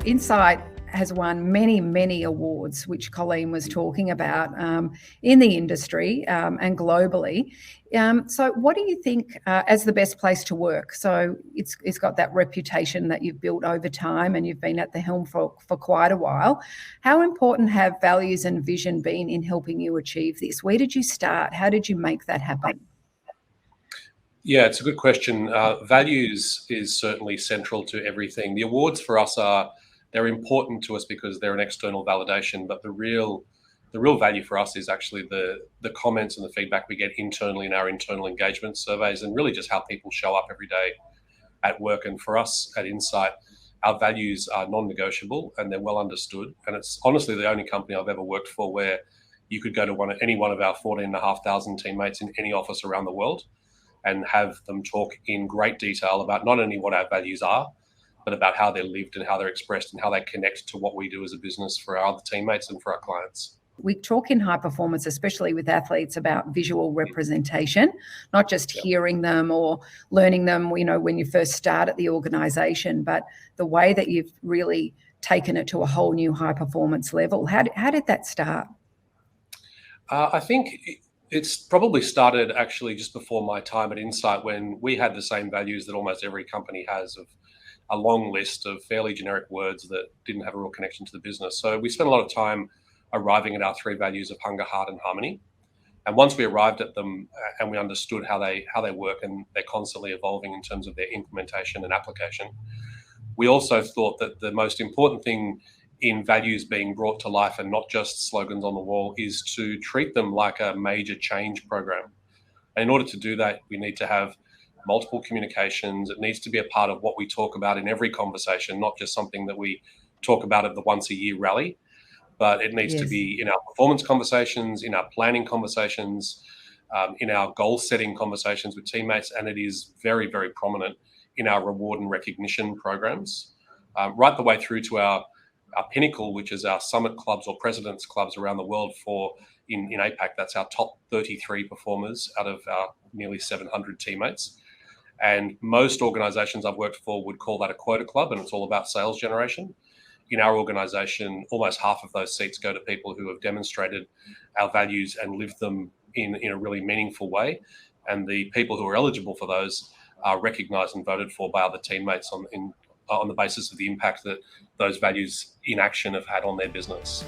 Insight has won many, many awards, which Colleen was talking about in the industry and globally. So what do you think as the best place to work? So it's got that reputation that you've built over time and you've been at the helm for quite a while. How important have values and vision been in helping you achieve this? Where did you start? How did you make that happen? Yeah, it's a good question. Values is certainly central to everything. The awards for us they're important to us because they're an external validation, but the real value for us is actually the comments and the feedback we get internally in our internal engagement surveys, and really just how people show up every day at work. And for us at Insight, our values are non-negotiable and they're well understood. And it's honestly the only company I've ever worked for where you could go to any one of our 14,500 teammates in any office around the world and have them talk in great detail about not only what our values are, but about how they're lived and how they're expressed and how they connect to what we do as a business for our other teammates and for our clients. We talk in high performance, especially with athletes, about visual representation, not just hearing them or learning them, when you first start at the organisation, but the way that you've really taken it to a whole new high performance level. How did that start? I think it's probably started actually just before my time at Insight, when we had the same values that almost every company has, of a long list of fairly generic words that didn't have a real connection to the business. So we spent a lot of time arriving at our three values of hunger, heart, and harmony. And once we arrived at them and we understood how they work, and they're constantly evolving in terms of their implementation and application, we also thought that the most important thing in values being brought to life and not just slogans on the wall is to treat them like a major change program. And in order to do that, we need to have multiple communications. It needs to be a part of what we talk about in every conversation, not just something that we talk about at the once a year rally, but it needs to be in our performance conversations, in our planning conversations, in our goal setting conversations with teammates. And it is very, very prominent in our reward and recognition programs, right the way through to our pinnacle, which is our summit clubs or presidents clubs around the world in APAC. That's our top 33 performers out of our nearly 700 teammates. And most organizations I've worked for would call that a quota club, and it's all about sales generation. In our organization, almost half of those seats go to people who have demonstrated our values and lived them in a really meaningful way. And the people who are eligible for those are recognized and voted for by other teammates on the basis of the impact that those values in action have had on their business.